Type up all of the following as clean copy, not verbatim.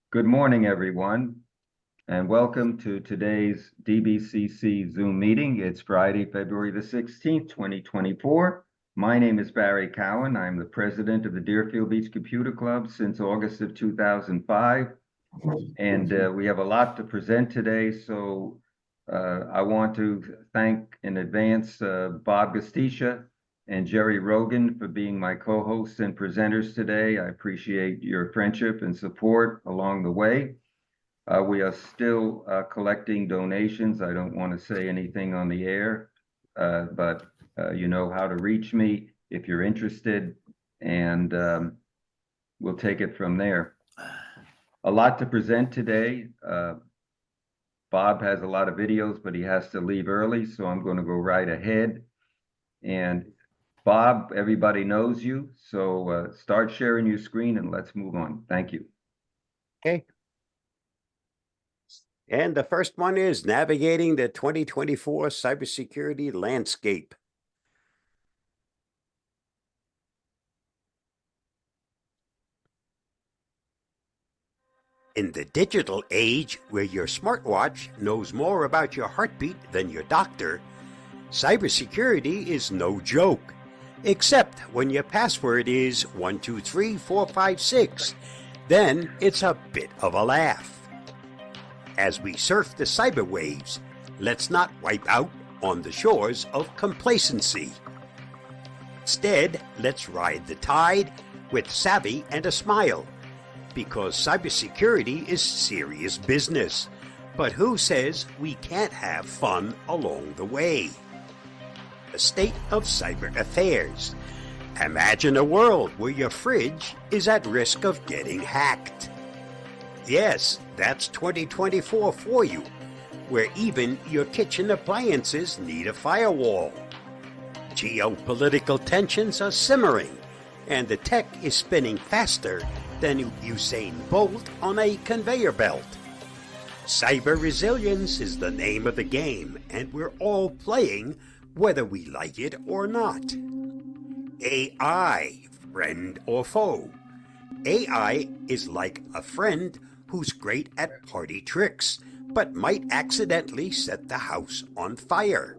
Good morning, everyone, and welcome to today's DBCC Zoom meeting. It's Friday, February the 16th, 2024. My name is Barry Cowan. I'm the president of the Deerfield Beach Computer Club since August of 2005, and we have a lot to present today, so I want to thank in advance Bob Gostisha and Jerry Rogan for being my co-hosts and presenters today. I appreciate your friendship and support along the way. We are still collecting donations. I don't want to say anything on the air, but you know how to reach me if you're interested, and we'll take it from there. A lot to present today. Bob has a lot of videos, but he has to leave early, so I'm going to go right ahead. And Bob, everybody knows you, so start sharing your screen and let's move on. Thank you. Okay. And the first one is navigating the 2024 cybersecurity landscape. In the digital age, where your smartwatch knows more about your heartbeat than your doctor, cybersecurity is no joke, except when your password is 123456. Then it's a bit of a laugh. As we surf the cyber waves, let's not wipe out on the shores of complacency. Instead, let's ride the tide with savvy and a smile, because cybersecurity is serious business. But who says we can't have fun along the way? The state of cyber affairs. Imagine a world where your fridge is at risk of getting hacked. Yes, that's 2024 for you, where even your kitchen appliances need a firewall. Geopolitical tensions are simmering, and the tech is spinning faster than Usain Bolt on a conveyor belt. Cyber resilience is the name of the game, and we're all playing whether we like it or not. AI, friend or foe. AI is like a friend who's great at party tricks, but might accidentally set the house on fire.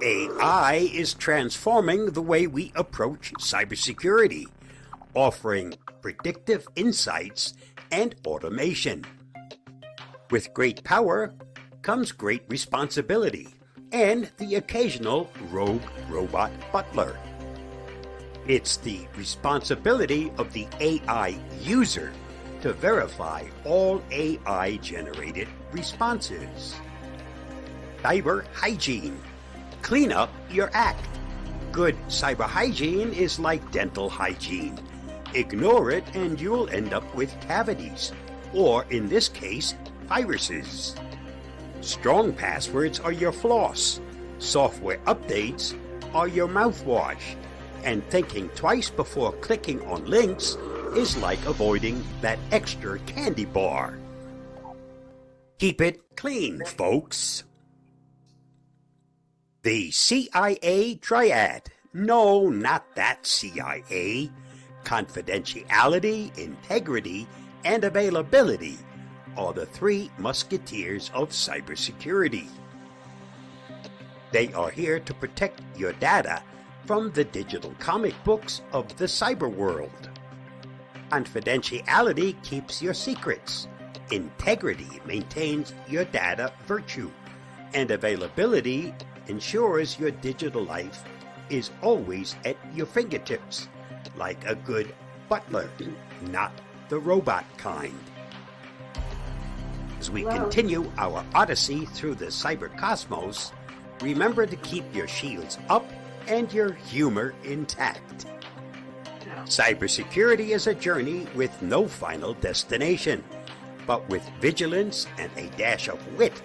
AI is transforming the way we approach cybersecurity, offering predictive insights and automation. With great power comes great responsibility and the occasional rogue robot butler. It's the responsibility of the AI user to verify all AI-generated responses. Cyber hygiene. Clean up your act. Good cyber hygiene is like dental hygiene. Ignore it and you'll end up with cavities, or in this case, viruses. Strong passwords are your floss. Software updates are your mouthwash. And thinking twice before clicking on links is like avoiding that extra candy bar. Keep it clean, folks. The CIA Triad. No, not that CIA. Confidentiality, integrity, and availability are the three musketeers of cybersecurity. They are here to protect your data from the digital comic books of the cyber world. Confidentiality keeps your secrets. Integrity maintains your data virtue. And availability ensures your digital life is always at your fingertips, like a good butler, not the robot kind. As we continue our odyssey through the cyber cosmos, remember to keep your shields up and your humor intact. Cybersecurity is a journey with no final destination, but with vigilance and a dash of wit,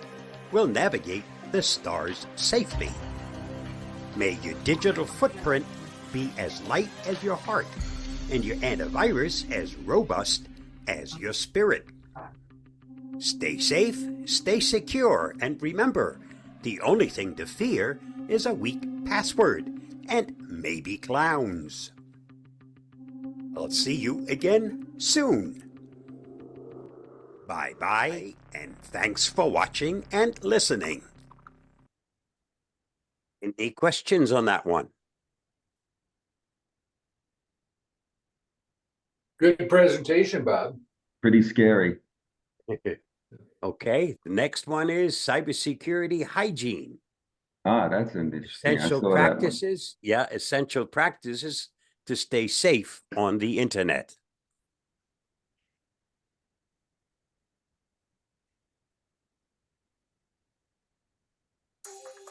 we'll navigate the stars safely. May your digital footprint be as light as your heart, and your antivirus as robust as your spirit. Stay safe, stay secure, and remember, the only thing to fear is a weak password and maybe clowns. I'll see you again soon. Bye-bye, and thanks for watching and listening. Any questions on that one? Good presentation, Bob. Pretty scary. Okay, the next one is cybersecurity hygiene. That's interesting. I Essential saw that one. practices. Yeah, essential practices to stay safe on the internet.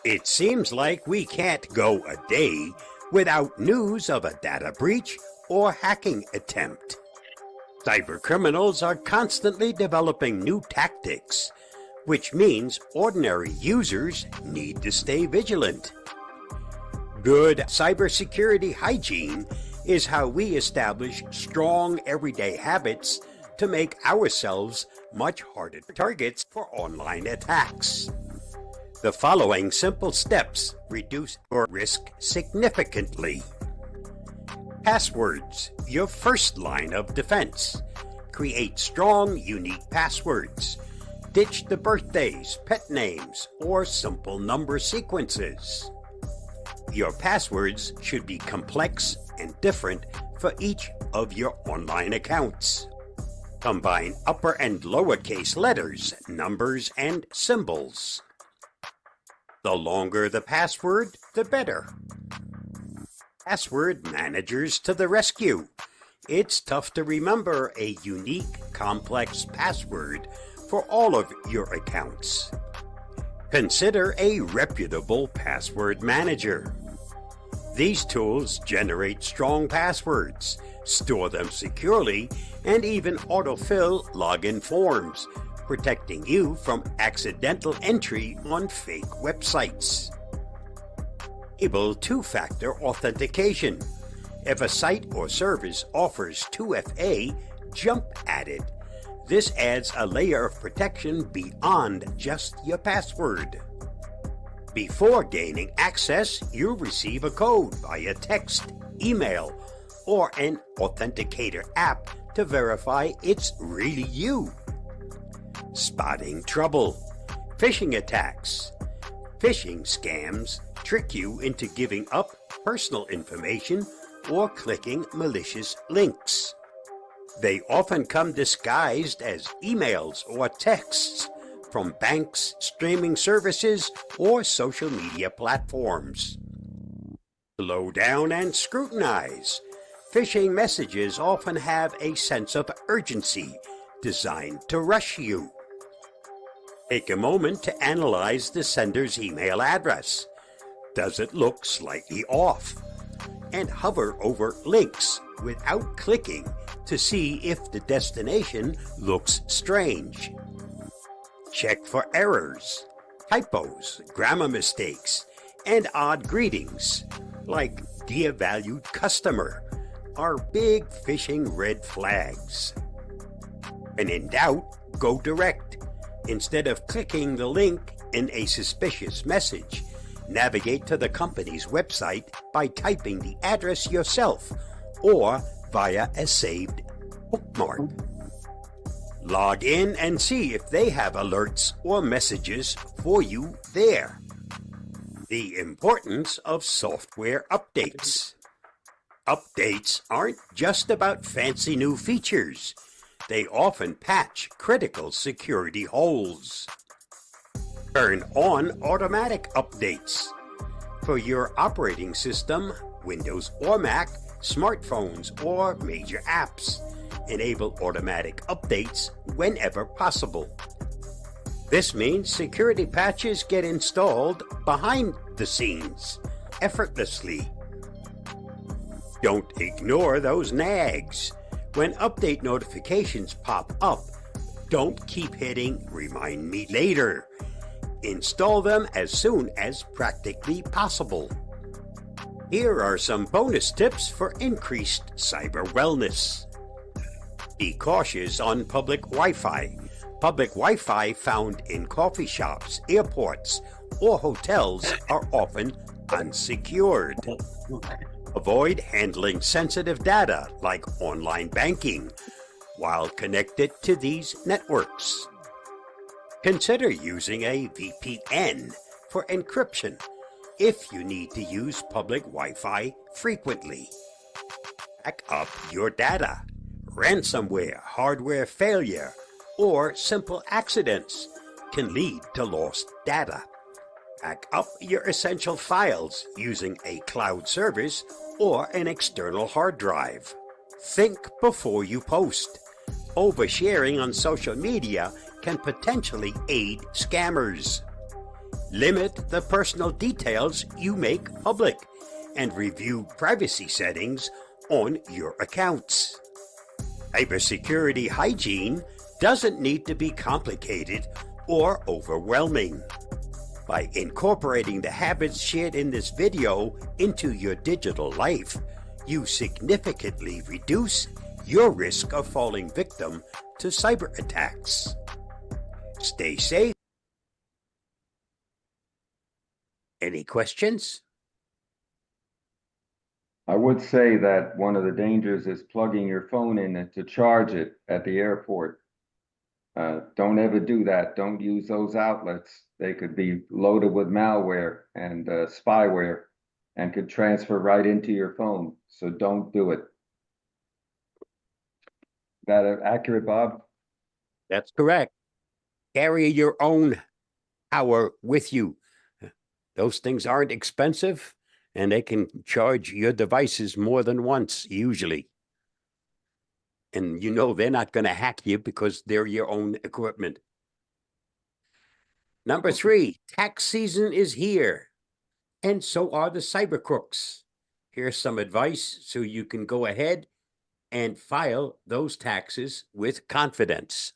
It seems like we can't go a day without news of a data breach or hacking attempt. Cybercriminals are constantly developing new tactics, which means ordinary users need to stay vigilant. Good cybersecurity hygiene is how we establish strong everyday habits to make ourselves much harder targets for online attacks. The following simple steps reduce your risk significantly. Passwords, your first line of defense. Create strong, unique passwords. Ditch the birthdays, pet names, or simple number sequences. Your passwords should be complex and different for each of your online accounts. Combine upper and lowercase letters, numbers, and symbols. The longer the password, the better. Password managers to the rescue. It's tough to remember a unique, complex password for all of your accounts. Consider a reputable password manager. These tools generate strong passwords, store them securely, and even autofill login forms, protecting you from accidental entry on fake websites. Enable two-factor authentication. If a site or service offers 2FA, jump at it. This adds a layer of protection beyond just your password. Before gaining access, you'll receive a code via text, email, or an authenticator app to verify it's really you. Spotting trouble. Phishing attacks. Phishing scams trick you into giving up personal information or clicking malicious links. They often come disguised as emails or texts from banks, streaming services, or social media platforms. Slow down and scrutinize. Phishing messages often have a sense of urgency designed to rush you. Take a moment to analyze the sender's email address. Does it look slightly off? And hover over links without clicking to see if the destination looks strange. Check for errors, typos, grammar mistakes, and odd greetings, like "Dear Valued Customer," are big phishing red flags. When in doubt, go direct. Instead of clicking the link in a suspicious message, navigate to the company's website by typing the address yourself or via a saved bookmark. Log in and see if they have alerts or messages for you there. The importance of software updates. Updates aren't just about fancy new features. They often patch critical security holes. Turn on automatic updates. For your operating system, Windows or Mac, smartphones, or major apps, enable automatic updates whenever possible. This means security patches get installed behind the scenes, effortlessly. Don't ignore those nags. When update notifications pop up, don't keep hitting "Remind me later." Install them as soon as practically possible. Here are some bonus tips for increased cyber wellness. Be cautious on public Wi-Fi. Public Wi-Fi found in coffee shops, airports, or hotels are often unsecured. Avoid handling sensitive data like online banking, while connected to these networks. Consider using a VPN for encryption if you need to use public Wi-Fi frequently. Back up your data. Ransomware, hardware failure, or simple accidents can lead to lost data. Back up your essential files using a cloud service or an external hard drive. Think before you post. Oversharing on social media can potentially aid scammers. Limit the personal details you make public and review privacy settings on your accounts. Cybersecurity hygiene doesn't need to be complicated or overwhelming. By incorporating the habits shared in this video into your digital life, you significantly reduce your risk of falling victim to cyber attacks. Stay safe. Any questions? I would say that one of the dangers is plugging your phone in to charge it at the airport. Don't ever do that. Don't use those outlets. They could be loaded with malware and spyware and could transfer right into your phone. So don't do it. Is that accurate, Bob? That's correct. Carry your own power with you. Those things aren't expensive, and they can charge your devices more than once, usually. And you know they're not going to hack you because they're your own equipment. Number 3, tax season is here, and so are the cyber crooks. Here's some advice so you can go ahead and file those taxes with confidence.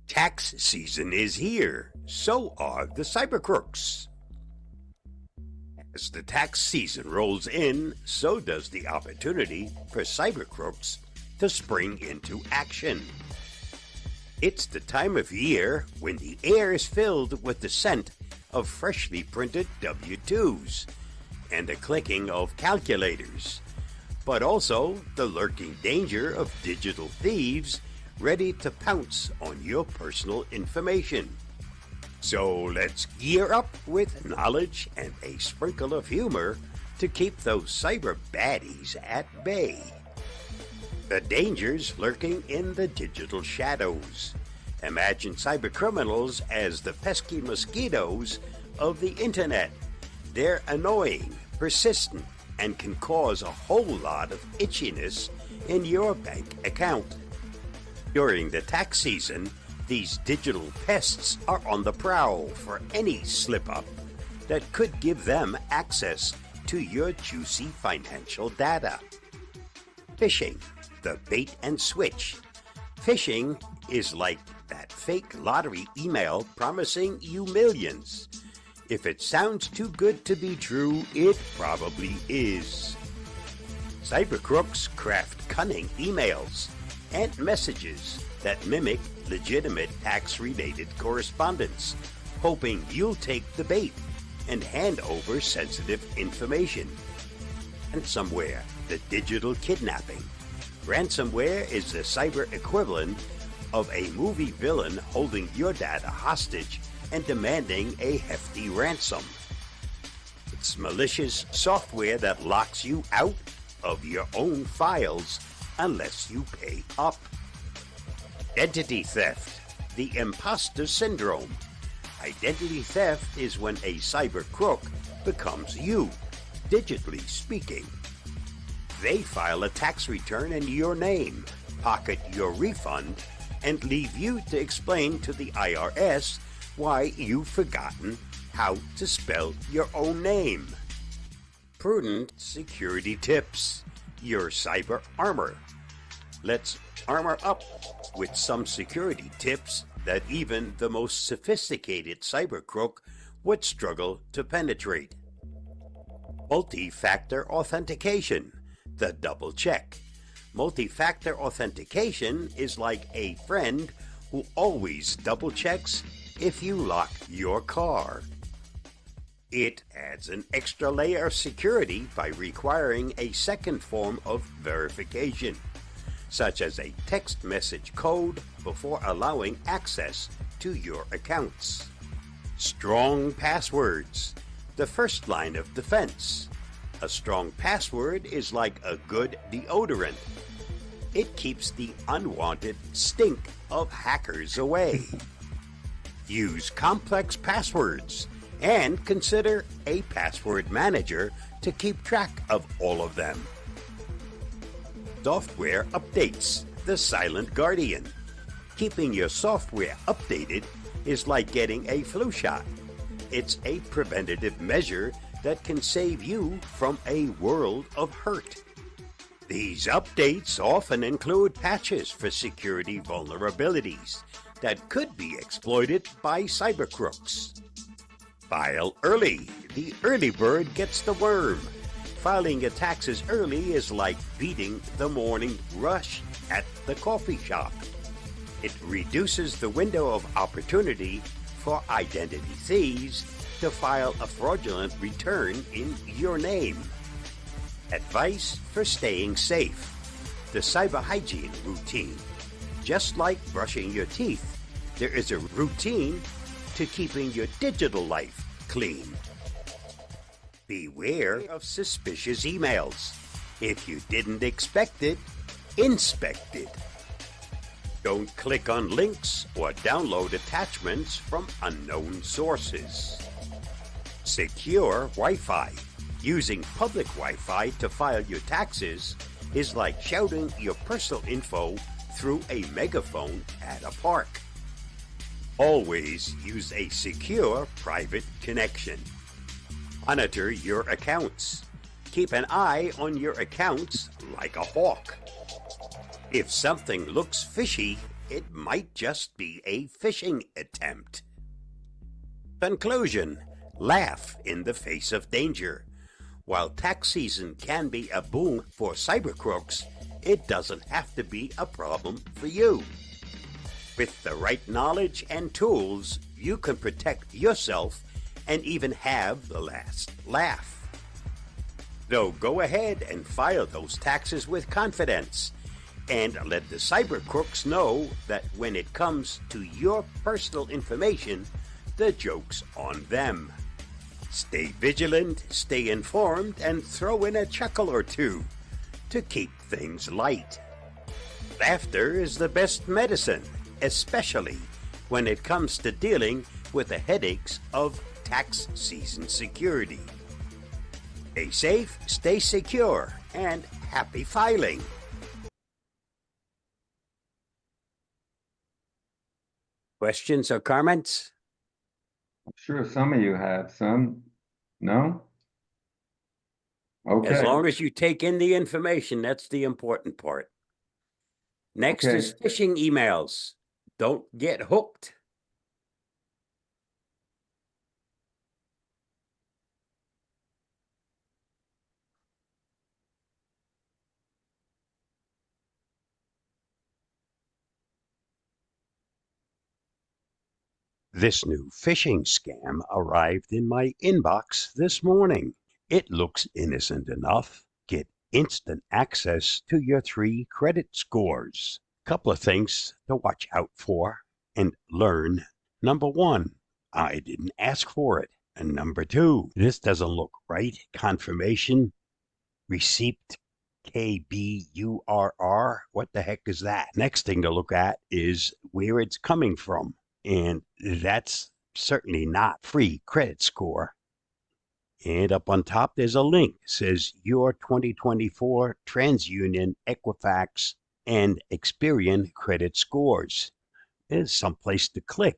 Tax season is here, so are the cyber crooks. As the tax season rolls in, so does the opportunity for cyber crooks to spring into action. It's the time of year when the air is filled with the scent of freshly printed W-2s and the clicking of calculators, but also the lurking danger of digital thieves ready to pounce on your personal information. So let's gear up with knowledge and a sprinkle of humor to keep those cyber baddies at bay. The dangers lurking in the digital shadows. Imagine cyber criminals as the pesky mosquitoes of the internet. They're annoying, persistent, and can cause a whole lot of itchiness in your bank account. During the tax season, these digital pests are on the prowl for any slip-up that could give them access to your juicy financial data. Phishing, the bait and switch. Phishing is like that fake lottery email promising you millions. If it sounds too good to be true, it probably is. Cyber crooks craft cunning emails and messages that mimic legitimate tax-related correspondence, hoping you'll take the bait and hand over sensitive information. Ransomware, the digital kidnapping. Ransomware is the cyber equivalent of a movie villain holding your data hostage and demanding a hefty ransom. It's malicious software that locks you out of your own files unless you pay up. Identity theft, the imposter syndrome. Identity theft is when a cyber crook becomes you, digitally speaking. They file a tax return in your name, pocket your refund, and leave you to explain to the IRS why you've forgotten how to spell your own name. Prudent security tips, your cyber armor. Let's armor up with some security tips that even the most sophisticated cyber crook would struggle to penetrate. Multi-factor authentication, the double check. Multi-factor authentication is like a friend who always double checks if you lock your car. It adds an extra layer of security by requiring a second form of verification, such as a text message code before allowing access to your accounts. Strong passwords, the first line of defense. A strong password is like a good deodorant. It keeps the unwanted stink of hackers away. Use complex passwords and consider a password manager to keep track of all of them. Software updates, the silent guardian. Keeping your software updated is like getting a flu shot. It's a preventative measure that can save you from a world of hurt. These updates often include patches for security vulnerabilities that could be exploited by cyber crooks. File early. The early bird gets the worm. Filing your taxes early is like beating the morning rush at the coffee shop. It reduces the window of opportunity for identity thieves to file a fraudulent return in your name. Advice for staying safe. The cyber hygiene routine. Just like brushing your teeth, there is a routine to keeping your digital life clean. Beware of suspicious emails. If you didn't expect it, inspect it. Don't click on links or download attachments from unknown sources. Secure Wi-Fi. Using public Wi-Fi to file your taxes is like shouting your personal info through a megaphone at a park. Always use a secure private connection. Monitor your accounts. Keep an eye on your accounts like a hawk. If something looks fishy, it might just be a phishing attempt. Conclusion: laugh in the face of danger. While tax season can be a boom for cyber crooks, it doesn't have to be a problem for you. With the right knowledge and tools, you can protect yourself and even have the last laugh. So go ahead and file those taxes with confidence and let the cyber crooks know that when it comes to your personal information, the joke's on them. Stay vigilant, stay informed, and throw in a chuckle or two to keep things light. Laughter is the best medicine, especially when it comes to dealing with the headaches of tax season security. Stay safe, stay secure, and happy filing. Questions or comments? I'm sure some of you have some. No? Okay. As long as you take in the information, that's the important part. Next Okay. is phishing emails. Don't get hooked. This new phishing scam arrived in my inbox this morning. It looks innocent enough. Get instant access to your 3 credit scores. Couple of things to watch out for and learn. Number 1, I didn't ask for it. And number 2, this doesn't look right. Confirmation, receipt, KBURR. What the heck is that? Next thing to look at is where it's coming from. And that's certainly not free credit score. And up on top, there's a link. It says your 2024 TransUnion, Equifax, and Experian credit scores. There's some place to click.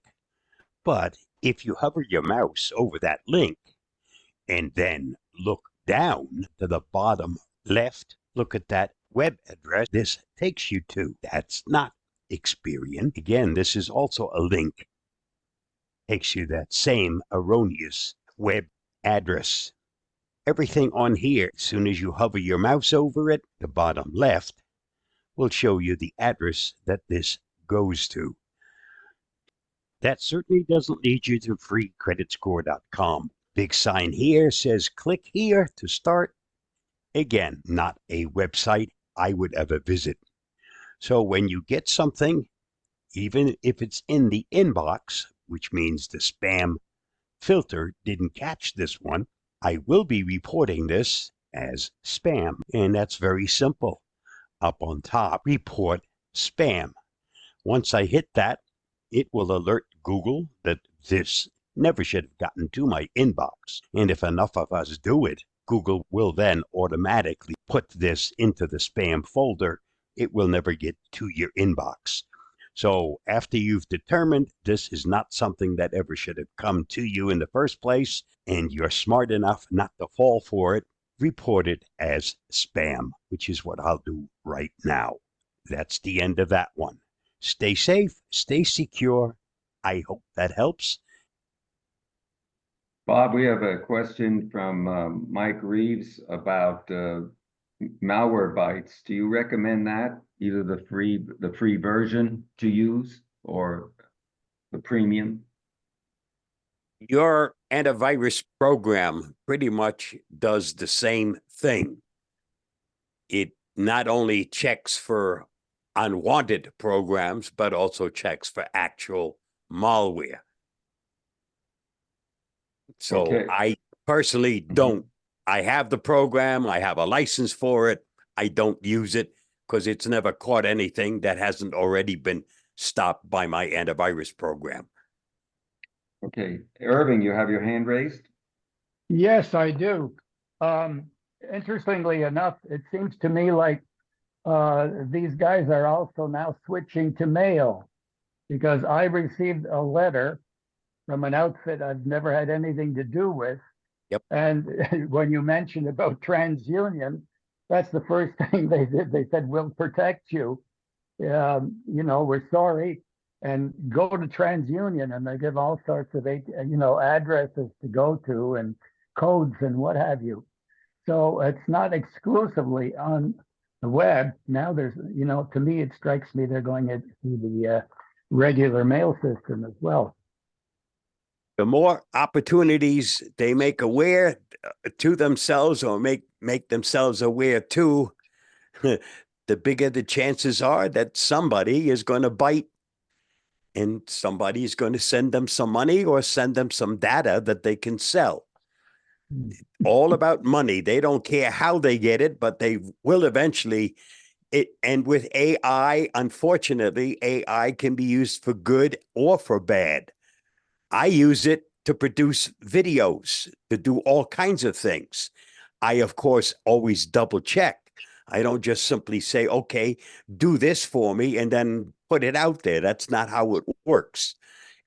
But if you hover your mouse over that link and then look down to the bottom left, look at that web address this takes you to. That's not Experian. Again, this is also a link. Takes you that same erroneous web address. Everything on here, as soon as you hover your mouse over it, the bottom left will show you the address that this goes to. That certainly doesn't lead you to freecreditscore.com. Big sign here says click here to start. Again, not a website I would ever visit. So when you get something, even if it's in the inbox, which means the spam filter didn't catch this one, I will be reporting this as spam. And that's very simple. Up on top, report spam. Once I hit that, it will alert Google that this never should have gotten to my inbox. And if enough of us do it, Google will then automatically put this into the spam folder. It will never get to your inbox. So after you've determined this is not something that ever should have come to you in the first place, and you're smart enough not to fall for it, report it as spam, which is what I'll do right now. That's the end of that one. Stay safe, stay secure. I hope that helps. Bob, we have a question from Mike Reeves about Malwarebytes. Do you recommend that, either the free version to use or the premium? Your antivirus program pretty much does the same thing. It not only checks for unwanted programs, but also checks for actual malware. So Okay. I personally don't. I have the program. I have a license for it. I don't use it because it's never caught anything that hasn't already been stopped by my antivirus program. Okay, Irving, you have your hand raised? Yes, I do. Interestingly enough, it seems to me like these guys are also now switching to mail, because I received a letter from an outfit I've never had anything to do with. Yep. And when you mentioned about TransUnion, that's the first thing they did. They said, "We'll protect you. We're sorry." And go to TransUnion, and they give all sorts of addresses to go to and codes and what have you. So it's not exclusively on the web. Now there's, to me, it strikes me they're going to the regular mail system as well. The more opportunities they make aware to themselves or make themselves aware to, the bigger the chances are that somebody is going to bite, and somebody is going to send them some money or send them some data that they can sell. All about money. They don't care how they get it, but they will eventually. And with AI, unfortunately, AI can be used for good or for bad. I use it to produce videos, to do all kinds of things. I, of course, always double check. I don't just simply say, okay, do this for me and then put it out there. That's not how it works.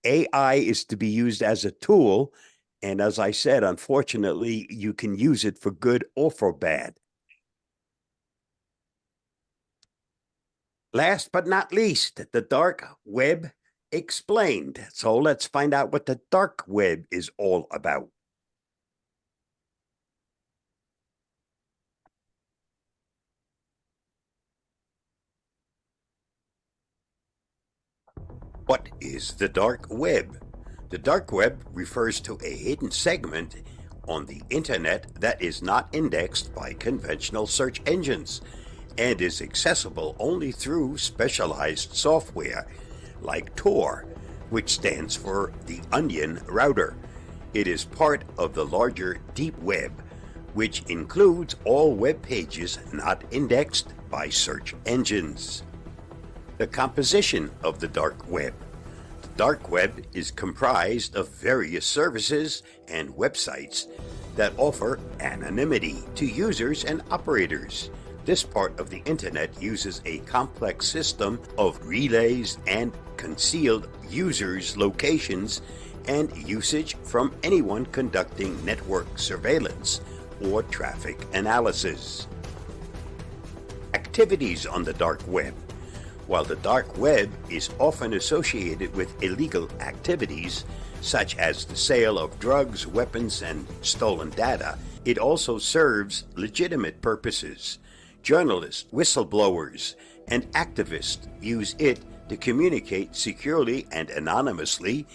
AI is to be used as a tool. And as I said, unfortunately, you can use it for good or for bad. Last but not least, the dark web explained. So let's find out what the dark web is all about. What is the dark web? The dark web refers to a hidden segment on the internet that is not indexed by conventional search engines and is accessible only through specialized software like Tor, which stands for the Onion Router. It is part of the larger deep web, which includes all web pages not indexed by search engines. The composition of the dark web. The dark web is comprised of various services and websites that offer anonymity to users and operators. This part of the internet uses a complex system of relays and concealed users' locations and usage from anyone conducting network surveillance or traffic analysis. Activities on the dark web. While the dark web is often associated with illegal activities, such as the sale of drugs, weapons, and stolen data, it also serves legitimate purposes. Journalists, whistleblowers, and activists use it to communicate securely and anonymously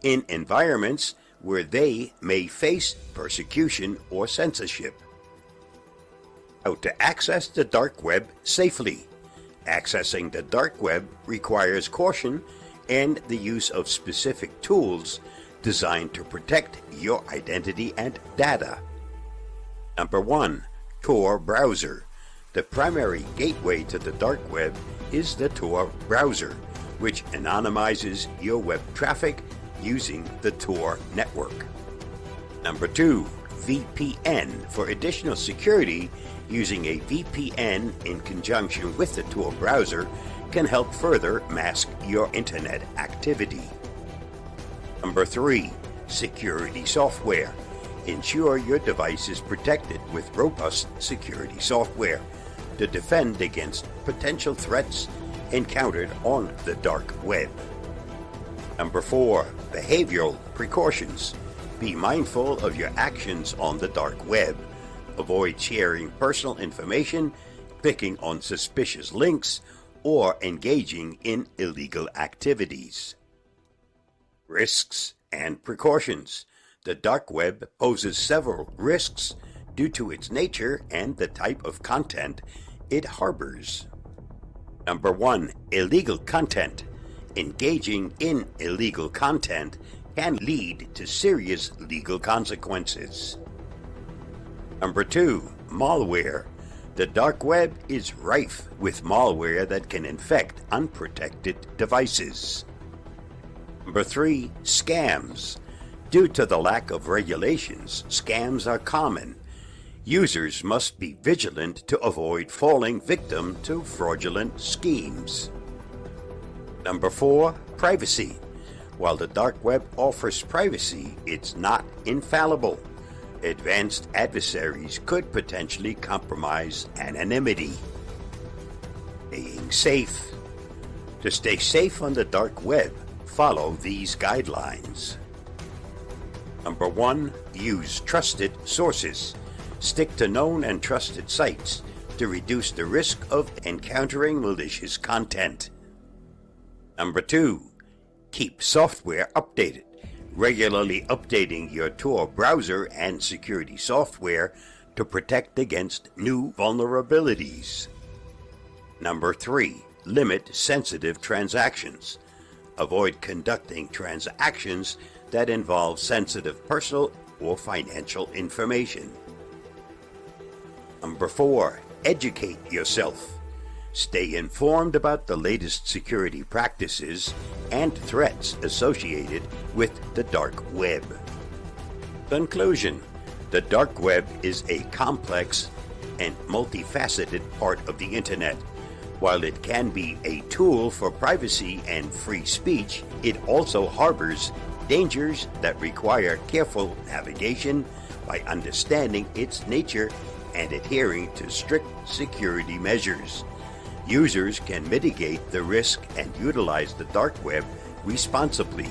in environments where they may face persecution or censorship. How to access the dark web safely. Accessing the dark web requires caution and the use of specific tools designed to protect your identity and data. Number 1. Tor browser. The primary gateway to the dark web is the Tor browser, which anonymizes your web traffic using the Tor network. Number 2. VPN. For additional security, using a VPN in conjunction with the Tor browser can help further mask your internet activity. Number 3. Security software. Ensure your device is protected with robust security software to defend against potential threats encountered on the dark web. Number 4. Behavioral precautions. Be mindful of your actions on the dark web. Avoid sharing personal information, clicking on suspicious links, or engaging in illegal activities. Risks and precautions. The dark web poses several risks due to its nature and the type of content it harbors. Number 1. Illegal content. Engaging in illegal content can lead to serious legal consequences. Number 2. Malware. The dark web is rife with malware that can infect unprotected devices. Number 3. Scams. Due to the lack of regulations, scams are common. Users must be vigilant to avoid falling victim to fraudulent schemes. Number 4. Privacy. While the dark web offers privacy, it's not infallible. Advanced adversaries could potentially compromise anonymity. Staying safe. To stay safe on the dark web, follow these guidelines. Number 1. Use trusted sources. Stick to known and trusted sites to reduce the risk of encountering malicious content. Number 2. Keep software updated. Regularly updating your Tor browser and security software to protect against new vulnerabilities. Number 3. Limit sensitive transactions. Avoid conducting transactions that involve sensitive personal or financial information. Number 4. Educate yourself. Stay informed about the latest security practices and threats associated with the dark web. Conclusion. The dark web is a complex and multifaceted part of the internet. While it can be a tool for privacy and free speech, it also harbors dangers that require careful navigation by understanding its nature and adhering to strict security measures. Users can mitigate the risk and utilize the dark web responsibly.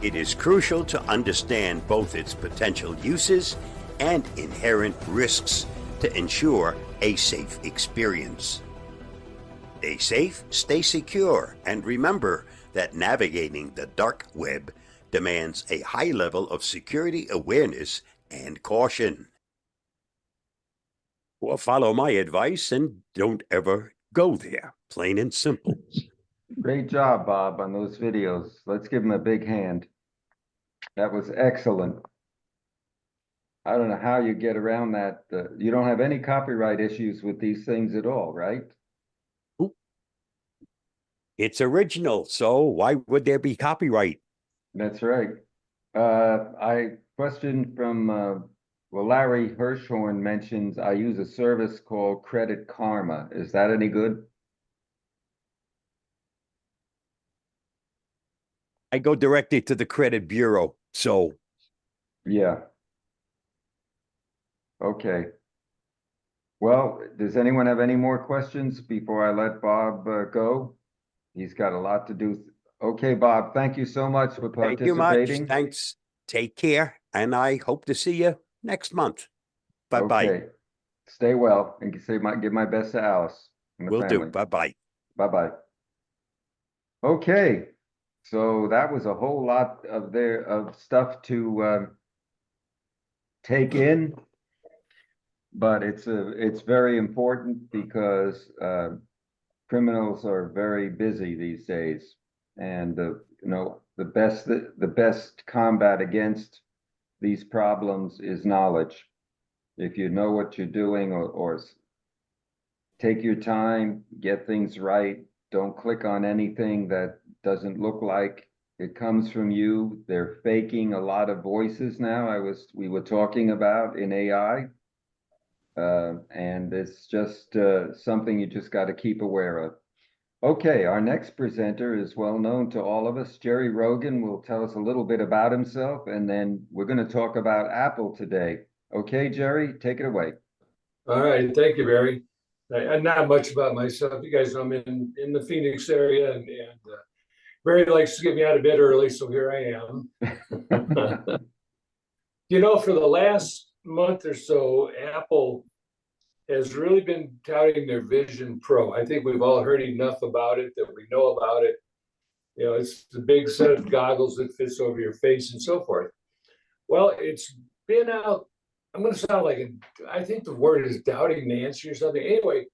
It is crucial to understand both its potential uses and inherent risks to ensure a safe experience. Stay safe, stay secure, and remember that navigating the dark web demands a high level of security awareness and caution. Well, follow my advice and don't ever go there, plain and simple. Great job, Bob, on those videos. Let's give him a big hand. That was excellent. I don't know how you get around that. You don't have any copyright issues with these things at all, right? It's original, so why would there be copyright? That's right. I question from, well, Larry Hirschhorn mentions I use a service called Credit Karma. Is that any good? I go directly to the credit bureau, so. Yeah. Okay. Well, does anyone have any more questions before I let Bob go? He's got a lot to do. Okay, Bob, thank you so much for Thank you much. participating. Thanks. Take care, and I hope to see you next month. Bye-bye. Okay. Stay well and give my best to Alice and the Will family. do. Bye-bye. Bye-bye. Okay, so that was a whole lot of stuff to take in, but it's very important because criminals are very busy these days, and the best combat against these problems is knowledge. If you know what you're doing, or take your time, get things right. Don't click on anything that doesn't look like it comes from you. They're faking a lot of voices now. We were talking about in AI. And it's just something you just got to keep aware of. Okay, our next presenter is well known to all of us. Jerry Rogan will tell us a little bit about himself, and then we're going to talk about Apple today. Okay, Jerry, take it away. All right, thank you, Barry. Not much about myself. You guys know I'm in the Phoenix area, and Barry likes to get me out of bed early, so here I am. For the last month or so, Apple has really been touting their Vision Pro. I think we've all heard enough about it that we know about it. It's the big set of goggles that fits over your face and so forth. Well, it's been out. I'm going to sound like I think the word is doubting Nancy or something. Anyway,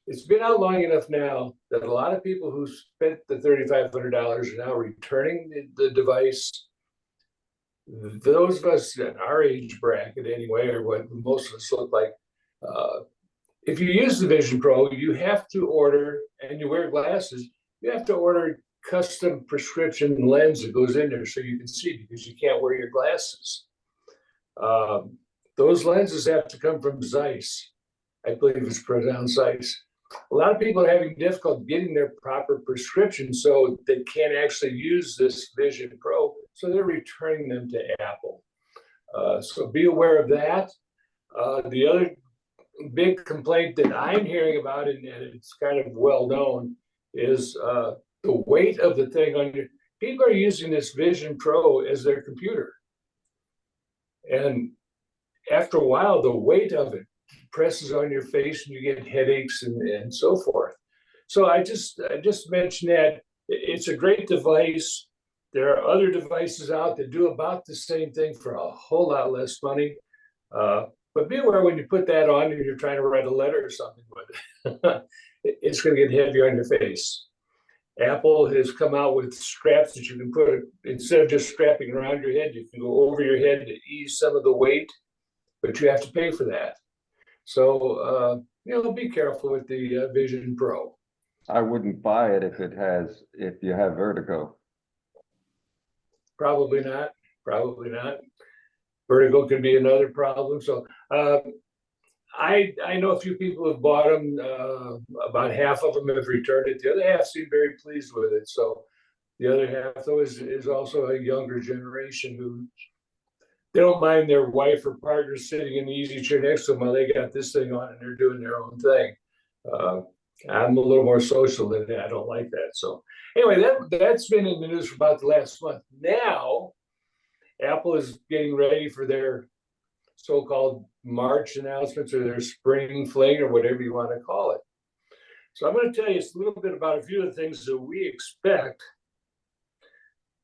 it's been out long enough now that a lot of people who spent the $3,500 are now returning the device. Those of us in our age bracket, anyway, or what most of us look like, if you use the Vision Pro, you have to order, and you wear glasses, you have to order custom prescription lens that goes in there so you can see, because you can't wear your glasses. Those lenses have to come from Zeiss. I believe it's pronounced Zeiss. A lot of people are having difficulty getting their proper prescription, so they can't actually use this Vision Pro, so they're returning them to Apple. So be aware of that. The other big complaint that I'm hearing about, and it's kind of well known, is the weight of the thing on your. People are using this Vision Pro as their computer, and after a while, the weight of it presses on your face, and you get headaches and so forth. So I just mentioned that it's a great device. There are other devices out that do about the same thing for a whole lot less money. But be aware when you put that on and you're trying to write a letter or something with it, it's going to get heavier on your face. Apple has come out with straps that you can put, instead of just strapping around your head, you can go over your head to ease some of the weight, but you have to pay for that. So, be careful with the Vision Pro. I wouldn't buy it if you have vertigo. Probably not. Vertigo could be another problem. So I know a few people have bought them. About half of them have returned it. The other half seem very pleased with it. So the other half, though, is also a younger generation who they don't mind their wife or partner sitting in the easy chair next to them while they got this thing on and they're doing their own thing. I'm a little more social than that. I don't like that. So anyway, that's been in the news for about the last month. Now, Apple is getting ready for their so-called March announcements or their spring fling or whatever you want to call it. So I'm going to tell you a little bit about a few of the things that we expect.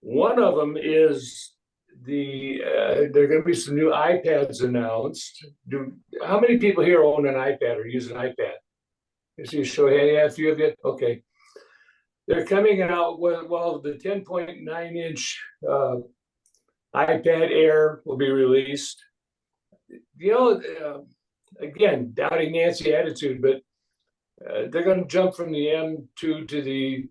One of them is there are going to be some new iPads announced. How many people here own an iPad or use an iPad? You see, show a few of you. Okay, they're coming out with the 10.9-inch iPad Air will be released. Again, doubting Nancy attitude, but they're going to jump from the M2 to the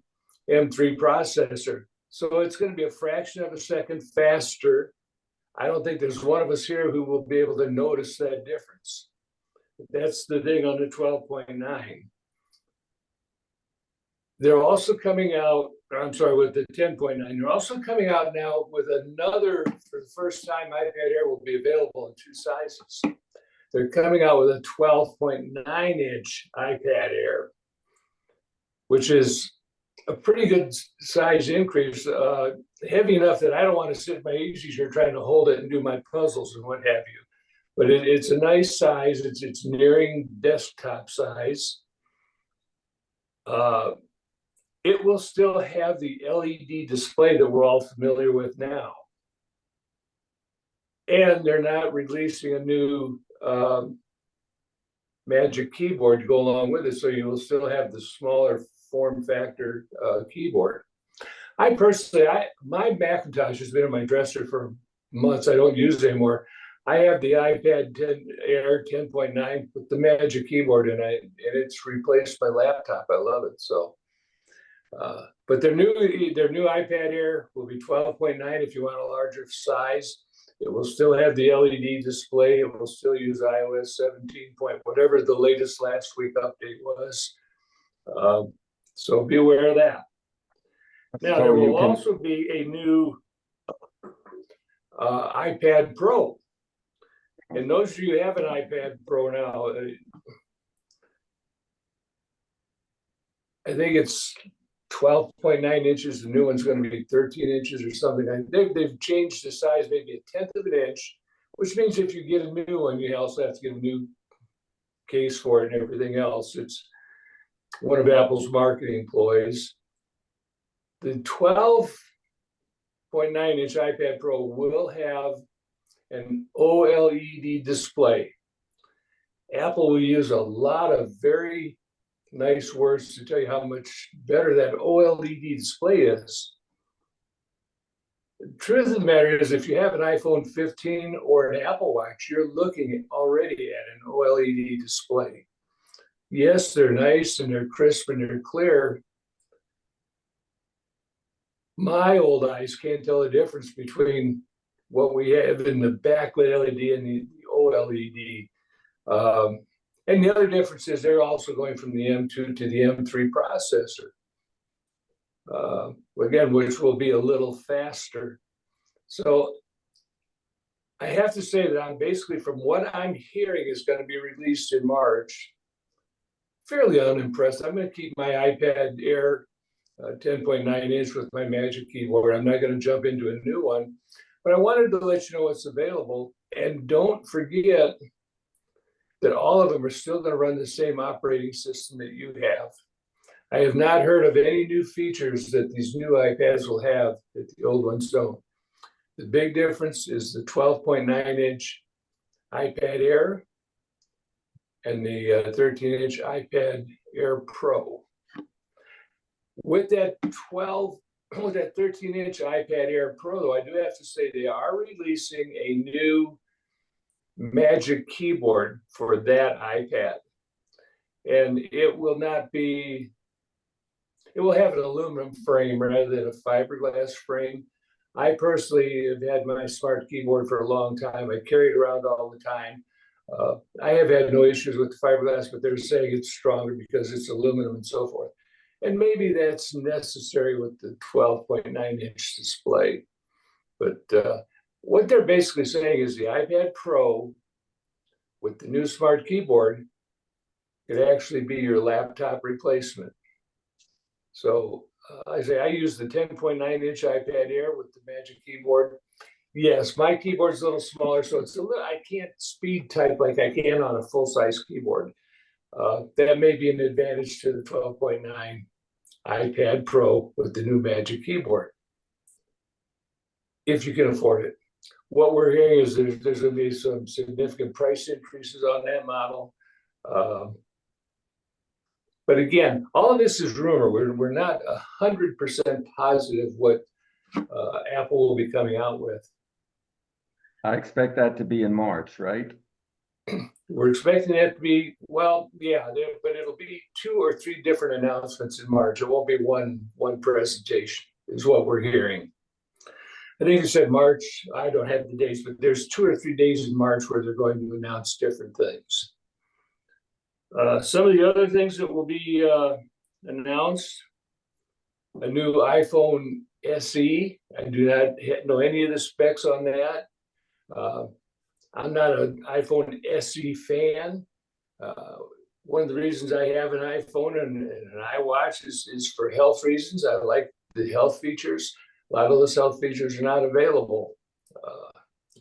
M3 processor. So it's going to be a fraction of a second faster. I don't think there's one of us here who will be able to notice that difference. That's the thing on the 12.9. They're also coming out, with the 10.9. They're also coming out now with another, for the first time, iPad Air will be available in two sizes. They're coming out with a 12.9-inch iPad Air, which is a pretty good size increase, heavy enough that I don't want to sit in my easy chair trying to hold it and do my puzzles and what have you. But it's a nice size. It's nearing desktop size. it will still have the LED display that we're all familiar with now. And they're not releasing a new Magic Keyboard to go along with it, so you will still have the smaller form factor keyboard. I personally, my Macintosh has been in my dresser for months. I don't use it anymore. I have the iPad 10 Air 10.9 with the Magic Keyboard, and it's replaced my laptop. I love it. So, but their new iPad Air will be 12.9 if you want a larger size. It will still have the LED display. It will still use iOS 17 point, whatever the latest last week update was. So be aware of that. Now, there will also be a new iPad Pro. And those of you who have an iPad Pro now, I think it's 12.9 inches. The new one's going to be 13 inches or something. They've changed the size maybe a tenth of an inch, which means if you get a new one, you also have to get a new case for it and everything else. It's one of Apple's marketing ploys. The 12.9 inch iPad Pro will have an OLED display. Apple will use a lot of very nice words to tell you how much better that OLED display is. The truth of the matter is, if you have an iPhone 15 or an Apple Watch, you're looking already at an OLED display. Yes, they're nice and they're crisp and they're clear. My old eyes can't tell the difference between what we have in the backlit LED and the OLED. And the other difference is they're also going from the M2 to the M3 processor, again, which will be a little faster. So I have to say that I'm basically, from what I'm hearing is going to be released in March, fairly unimpressed. I'm going to keep my iPad Air 10.9 inch with my Magic Keyboard. I'm not going to jump into a new one, but I wanted to let you know what's available. And don't forget that all of them are still going to run the same operating system that you have. I have not heard of any new features that these new iPads will have that the old ones don't. The big difference is the 12.9 inch iPad Air and the 13-inch iPad Air Pro. With that 13-inch iPad Air Pro, though, I do have to say they are releasing a new Magic Keyboard for that iPad. And it will not be, it will have an aluminum frame rather than a fiberglass frame. I personally have had my smart keyboard for a long time. I carry it around all the time. I have had no issues with the fiberglass, but they're saying it's stronger because it's aluminum and so forth. And maybe that's necessary with the 12.9 inch display. But what they're basically saying is the iPad Pro with the new smart keyboard could actually be your laptop replacement. So I use the 10.9 inch iPad Air with the Magic Keyboard. Yes, my keyboard's a little smaller, so it's a little, I can't speed type like I can on a full-size keyboard. That may be an advantage to the 12.9 iPad Pro with the new Magic Keyboard, if you can afford it. What we're hearing is there's going to be some significant price increases on that model. But again, all of this is rumor. We're not 100% positive what Apple will be coming out with. I expect that to be in March, right? We're expecting it to be, well, yeah, but it'll be 2 or 3 different announcements in March. It won't be one presentation, is what we're hearing. I think you said March. I don't have the dates, but there's 2 or 3 days in March where they're going to announce different things. Some of the other things that will be announced: a new iPhone SE. I do not know any of the specs on that. I'm not an iPhone SE fan. One of the reasons I have an iPhone and an iWatch is for health reasons. I like the health features. A lot of those health features are not available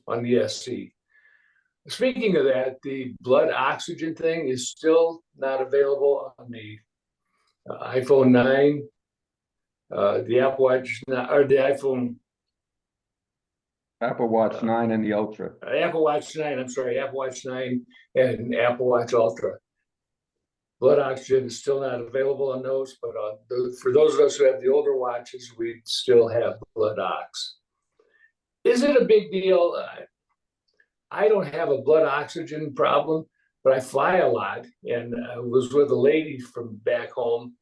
on the SE. Speaking of that, the blood oxygen thing is still not available on the iPhone 9 the Apple Watch or the iPhone, Apple Watch 9 and the Ultra. Apple Watch 9. I'm sorry, Apple Watch 9 and Apple Watch Ultra. Blood oxygen is still not available on those, but for those of us who have the older watches, we still have blood ox. Is it a big deal? I don't have a blood oxygen problem, but I fly a lot, and I was with a lady from back home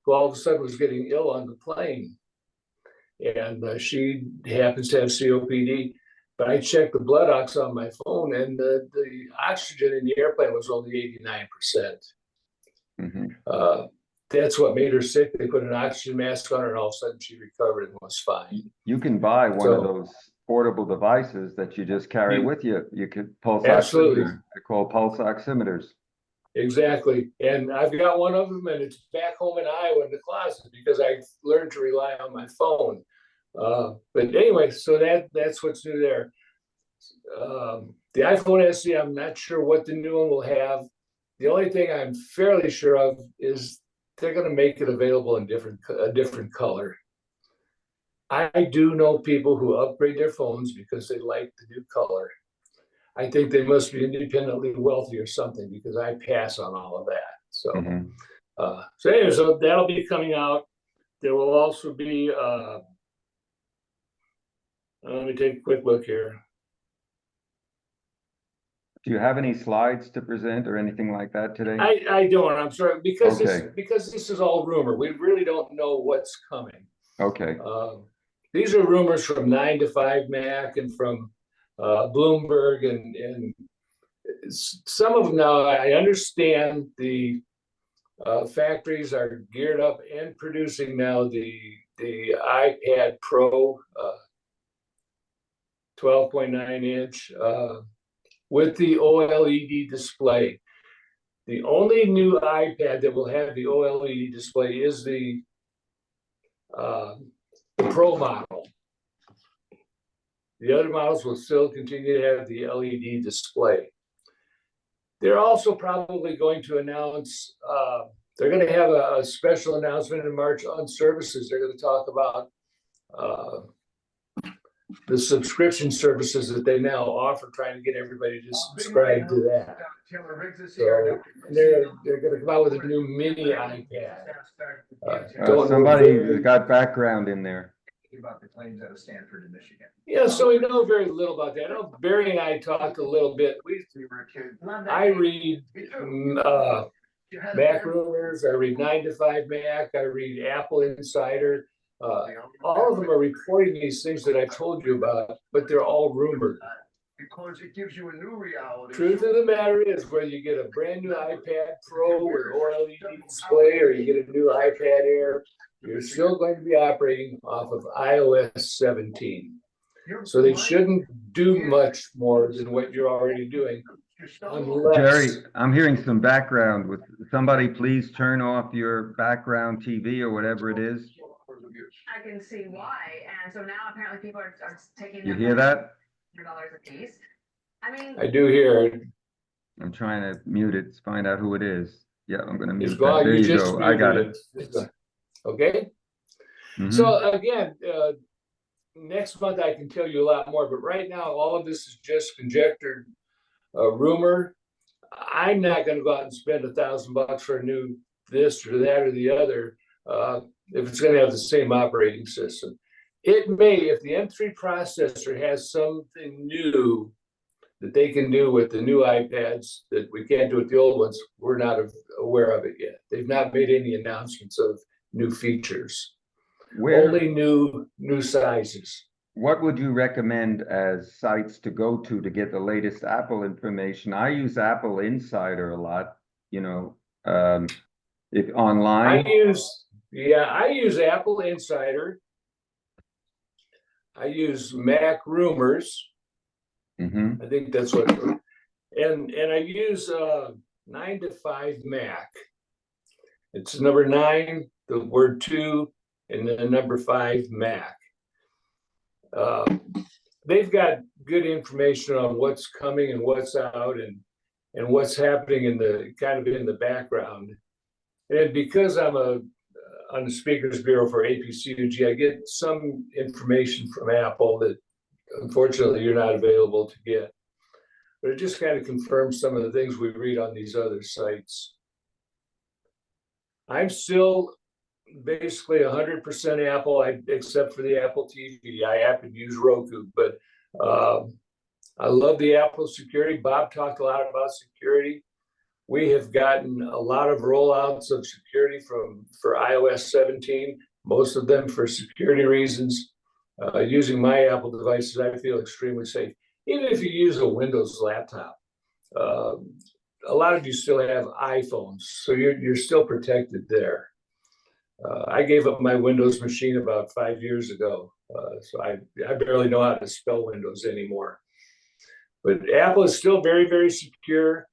who all of a sudden was getting ill on the plane. And she happens to have COPD, but I checked the blood ox on my phone, and the oxygen in the airplane was only 89%. That's what made her sick. They put an oxygen mask on her, and all of a sudden she recovered and was fine. You can buy one of those portable devices that you just carry with you. You could pulse Absolutely. oximeter. They're called pulse oximeters. Exactly. And I've got one of them, and it's back home in Iowa in the closet because I learned to rely on my phone. But anyway, so that's what's new there. The iPhone SE, I'm not sure what the new one will have. The only thing I'm fairly sure of is they're going to make it available in a different color. I do know people who upgrade their phones because they like the new color. I think they must be independently wealthy or something because I pass on all of that. So, so anyway, so that'll be coming out. There will also be, let me take a quick look here. Do you have any slides to present or anything like that today? I don't, I'm sorry, because Okay. this is all rumor. We really don't know what's coming. Okay. These are rumors from 9 to 5 Mac and from Bloomberg and some of them now. I understand the factories are geared up and producing now the iPad Pro 12.9 inch with the OLED display. The only new iPad that will have the OLED display is the Pro model. The other models will still continue to have the LED display. They're also probably going to announce, they're going to have a special announcement in March on services. They're going to talk about the subscription services that they now offer, trying to get everybody to subscribe to that. So they're going to come out with a new mini iPad. Somebody's got background in there. About the claims out of Stanford in Michigan. Yeah, so we know very little about that. I know Barry and I talked a little bit. I read Mac Rumors, I read 9 to 5 Mac, I read Apple Insider. All of them are reporting these things that I told you about, but they're all rumored. Because it gives you a new reality. Truth of the matter is, whether you get a brand new iPad Pro with OLED display or you get a new iPad Air, you're still going to be operating off of iOS 17. So they shouldn't do much more than what you're already doing. Unless... Jerry, I'm hearing some background. With somebody, please turn off your background TV or whatever it is. I can see why. And so now apparently people are taking. You hear that? $100 a piece. I mean, I do hear it. I'm trying to mute it to find out who it is. Yeah, I'm going to mute It's that. gone. There You you just go. I got muted it. Okay. So again, next month I can tell you a lot more, but right now all of this is just conjectured, rumor. I'm not going to go out and spend $1,000 for a new this or that or the other if it's going to have the same operating system. It may, if the M3 processor has something new that they can do with the new iPads that we can't do with the old ones, we're not aware of it yet. They've not made any announcements of new features. Only new sizes. What would you recommend as sites to go to get the latest Apple information? I use Apple Insider a lot, you know, if online. I use Apple Insider. I use Mac Rumors. I think that's what, and I use 9 to 5 Mac. It's number 9, the word 2, and then number 5 Mac. They've got good information on what's coming and what's out and what's happening in the kind of in the background. And because I'm a on the Speakers Bureau for APCUG, I get some information from Apple that unfortunately you're not available to get. But it just kind of confirms some of the things we read on these other sites. I'm still basically 100% Apple, except for the Apple TV. I happen to use Roku, but I love the Apple security. Bob talked a lot about security. We have gotten a lot of rollouts of security for iOS 17, most of them for security reasons. Using my Apple devices, I feel extremely safe. Even if you use a Windows laptop, a lot of you still have iPhones, so you're still protected there. I gave up my Windows machine about 5 years ago, so I barely know how to spell Windows anymore. But Apple is still very, very secure.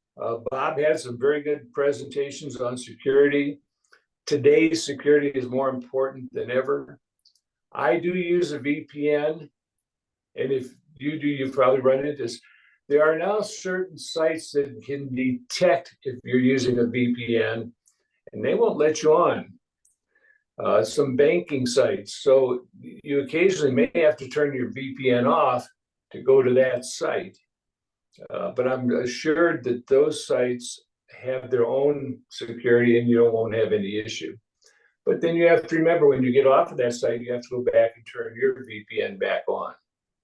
Bob had some very good presentations on security. Today's security is more important than ever. I do use a VPN, and if you do, you probably run into this. There are now certain sites that can detect if you're using a VPN, and they won't let you on. Some banking sites. So you occasionally may have to turn your VPN off to go to that site. But I'm assured that those sites have their own security and you won't have any issue. But then you have to remember, when you get off of that site, you have to go back and turn your VPN back on.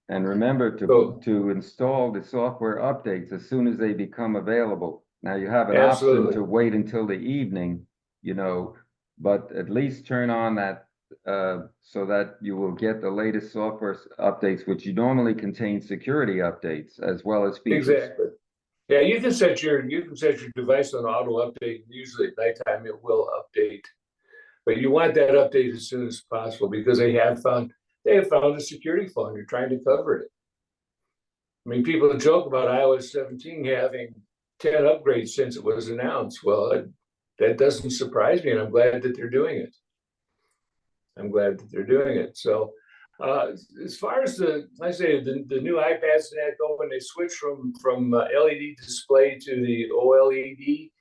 And remember to install the software updates as soon as they become available. Now you have an option to wait until the evening, but at least turn on that so that you will get the latest software updates, which normally contain security updates as well as features. Exactly. Yeah, you can set your device on auto update. Usually at nighttime it will update, but you want that update as soon as possible because they have found a security flaw and you're trying to cover it. I mean, people joke about iOS 17 having 10 upgrades since it was announced. Well, that doesn't surprise me, and I'm glad that they're doing it. So as far as the new iPads and that go, when they switch from LED display to the OLED,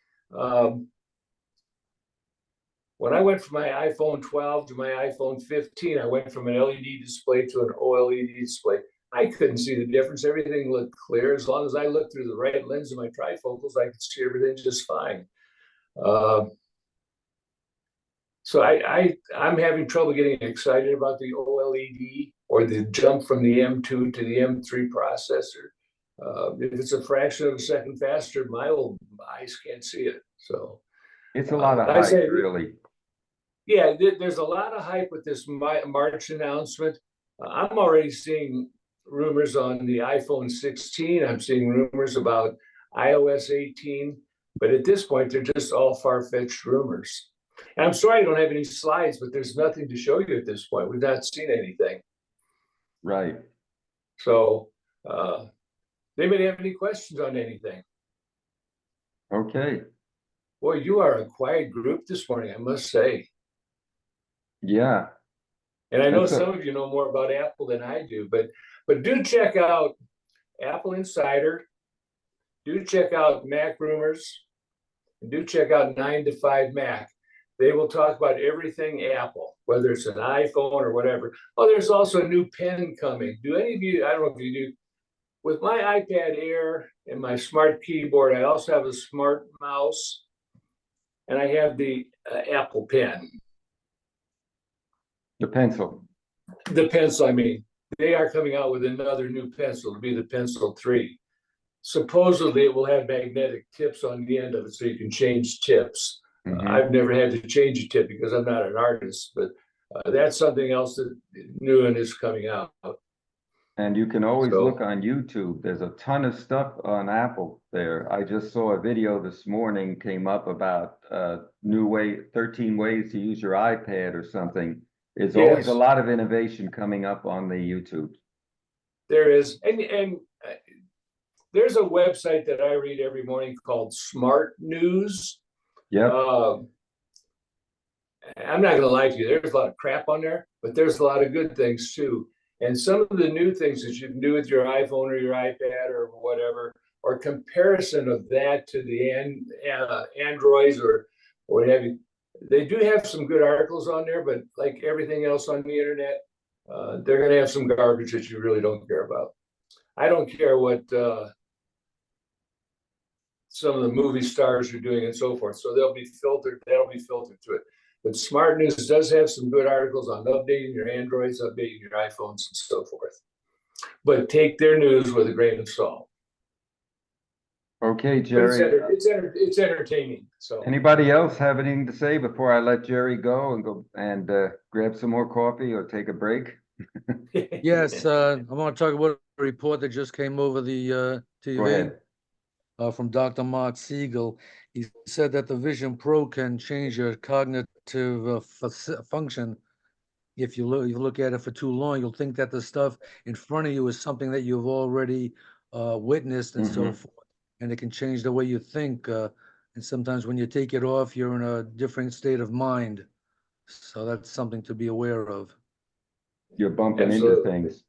when I went from my iPhone 12 to my iPhone 15, I went from an LED display to an OLED display. I couldn't see the difference. Everything looked clear. As long as I looked through the right lens of my trifocals, I could see everything just fine. So I'm having trouble getting excited about the OLED or the jump from the M2 to the M3 processor. If it's a fraction of a second faster, my old eyes can't see it. So it's a lot of hype, really. Yeah, there's a lot of hype with this March announcement. I'm already seeing rumors on the iPhone 16. I'm seeing rumors about iOS 18. But at this point, they're just all far-fetched rumors. And I'm sorry I don't have any slides, but there's nothing to show you at this point. We've not seen anything. Right. So anybody have any questions on anything? Okay. Boy, you are a quiet group this morning, I must say. Yeah. And I know some of you know more about Apple than I do, but do check out Apple Insider. Do check out Mac Rumors. And do check out 9 to 5 Mac. They will talk about everything Apple, whether it's an iPhone or whatever. Oh, there's also a new pen coming. Do any of you, I don't know if you do, with my iPad Air and my smart keyboard, I also have a smart mouse, and I have the Apple Pen. The pencil. The pencil, I mean. They are coming out with another new pencil. It'll be the Pencil 3. Supposedly, it will have magnetic tips on the end of it so you can change tips. Mm-hmm. I've never had to change a tip because I'm not an artist, but that's something else that new and is coming out. And you can always look on YouTube. There's a ton of stuff on Apple there. I just saw a video this morning came up about 13 ways to use your iPad or something. There's always a lot of innovation coming up on the YouTube. There is, and there's a website that I read every morning called Smart News. Yeah. I'm not going to lie to you. There's a lot of crap on there, but there's a lot of good things too. And some of the new things that you can do with your iPhone or your iPad or whatever, or comparison of that to the Androids or what have you, they do have some good articles on there, but like everything else on the internet, they're gonna have some garbage that you really don't care about. I don't care what some of the movie stars are doing and so forth. So that'll be filtered to it. But Smart News does have some good articles on updating your Androids, updating your iPhones, and so forth. But take their news with a grain of salt. Okay, But Jerry. it's entertaining. So Anybody else have anything to say before I let Jerry go and grab some more coffee or take a break? Yes, I want to talk about a report that just came over the Go TV ahead. From Dr. Mark Siegel. He said that the Vision Pro can change your cognitive function. If you look at it for too long, you'll think that the stuff in front of you is something that you've already witnessed and so Mhm. forth. And it can change the way you think. And sometimes when you take it off, you're in a different state of mind. So that's something to be aware of. You're bumping into Absolutely. things.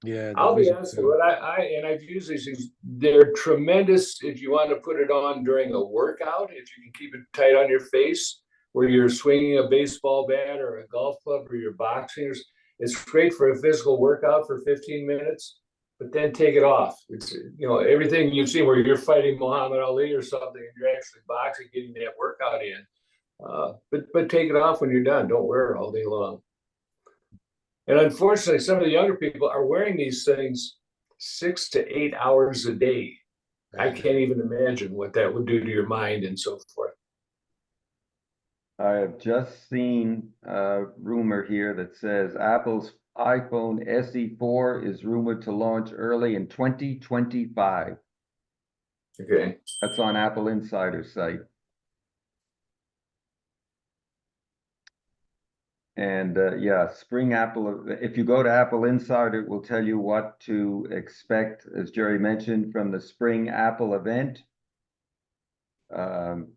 Yeah, the I'll be Vision honest Pro. with you, I've used these things. They're tremendous if you want to put it on during a workout, if you can keep it tight on your face, where you're swinging a baseball bat or a golf club or you're boxing. It's great for a physical workout for 15 minutes, but then take it off. It's, everything you've seen where you're fighting Muhammad Ali or something and you're actually boxing, getting that workout in. But take it off when you're done. Don't wear it all day long. And unfortunately, some of the younger people are wearing these things 6 to 8 hours a day. I can't even imagine what that would do to your mind and so forth. I have just seen a rumor here that says Apple's iPhone SE4 is rumored to launch early in 2025. Okay. That's on Apple Insider site. And yeah, Spring Apple, if you go to Apple Insider, it will tell you what to expect, as Jerry mentioned, from the Spring Apple event. And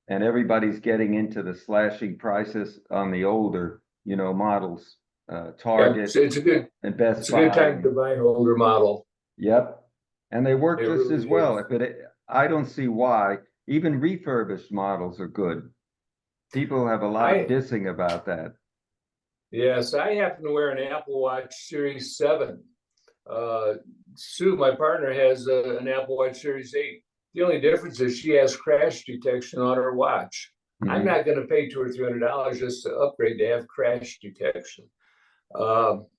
everybody's getting into the slashing prices on the older, models, Target Yeah, it's a good and Best it's a good Buy. time to buy an older model. Yep. And they work It just really as well. is. I don't see why. Even refurbished models are good. People have a lot of dissing about that. Yes, I happen to wear an Apple Watch Series 7. Sue, my partner, has an Apple Watch Series 8. The only difference is she has crash detection on her watch. I'm Mhm. not going to pay $200 or $300 just to upgrade to have crash detection. I'll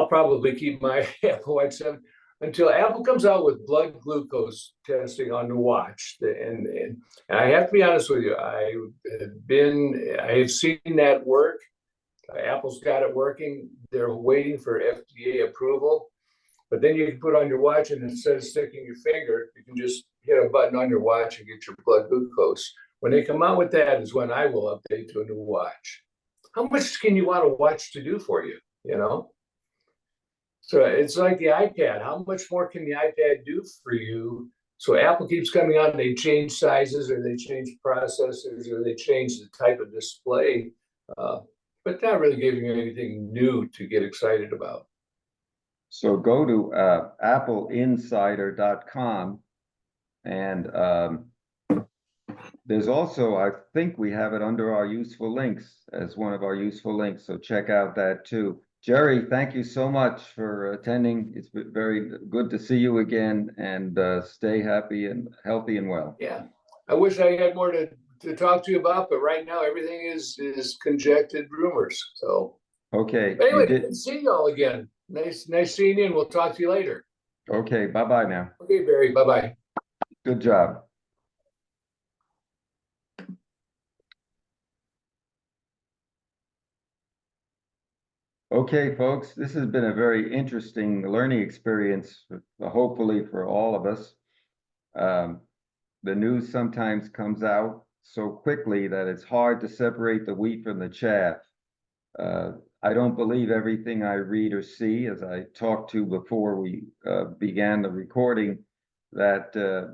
probably keep my Apple Watch 7 until Apple comes out with blood glucose testing on the watch. And I have to be honest with you, I have seen that work. Apple's got it working. They're waiting for FDA approval. But then you can put on your watch, and instead of sticking your finger, you can just hit a button on your watch and get your blood glucose. When they come out with that is when I will update to a new watch. How much can you want a watch to do for you, So it's like the iPad. How much more can the iPad do for you? So Apple keeps coming out and they change sizes or they change processors or they change the type of display, but not really giving you anything new to get excited about. So go to appleinsider.com and there's also, I think we have it under our useful links as one of our useful links. So check out that too. Jerry, thank you so much for attending. It's been very good to see you again, and stay happy and healthy and well. Yeah, I wish I had more to talk to you about, but right now everything is conjectured rumors. So Okay. anyway, good to see you all again. Nice seeing you, and we'll talk to you later. Okay, bye-bye now. Okay, Barry, bye-bye. Good job. Okay, folks, this has been a very interesting learning experience, hopefully for all of us. The news sometimes comes out so quickly that it's hard to separate the wheat from the chaff. I don't believe everything I read or see, as I talked to before we began the recording, that a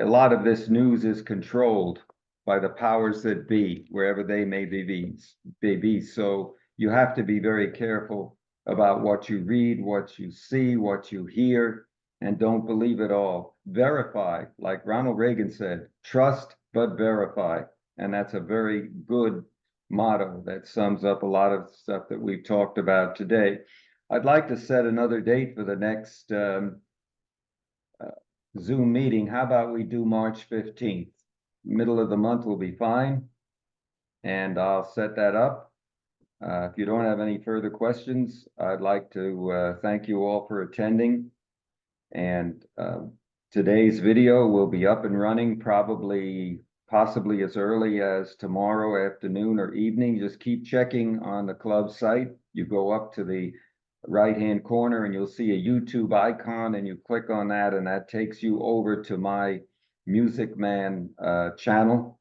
lot of this news is controlled by the powers that be, wherever they may be. So you have to be very careful about what you read, what you see, what you hear, and don't believe it all. Verify, like Ronald Reagan said, trust but verify. And that's a very good motto that sums up a lot of stuff that we've talked about today. I'd like to set another date for the next Zoom meeting. How about we do March 15th? Middle of the month will be fine. And I'll set that up. If you don't have any further questions, I'd like to thank you all for attending. And today's video will be up and running possibly as early as tomorrow afternoon or evening. Just keep checking on the club site. You go up to the right-hand corner and you'll see a YouTube icon, and you click on that, and that takes you over to my Music Man channel.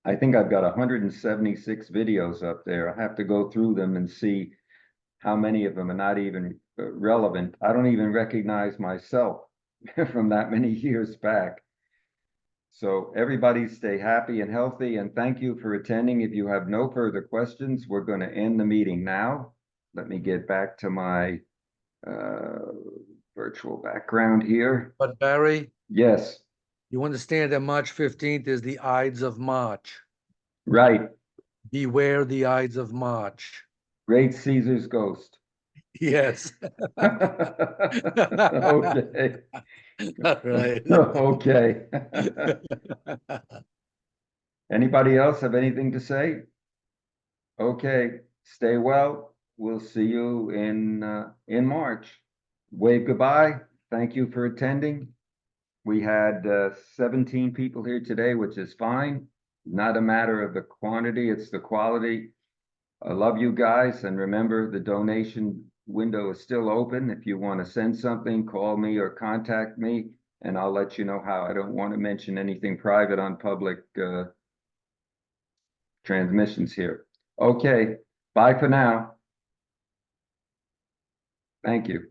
I think I've got 176 videos up there. I have to go through them and see how many of them are not even relevant. I don't even recognize myself from that many years back. So everybody stay happy and healthy, and thank you for attending. If you have no further questions, we're going to end the meeting now. Let me get back to my virtual background here. But Barry, Yes, you understand that March 15th is the Ides of March. right. Beware the Ides of March. Great Caesar's ghost. Yes. Okay. All right. Okay. Anybody else have anything to say? Okay, stay well. We'll see you in March. Wave goodbye. Thank you for attending. We had 17 people here today, which is fine. Not a matter of the quantity, it's the quality. I love you guys, and remember, the donation window is still open. If you want to send something, call me or contact me, and I'll let you know how. I don't want to mention anything private on public transmissions here. Okay, bye for now. Thank you.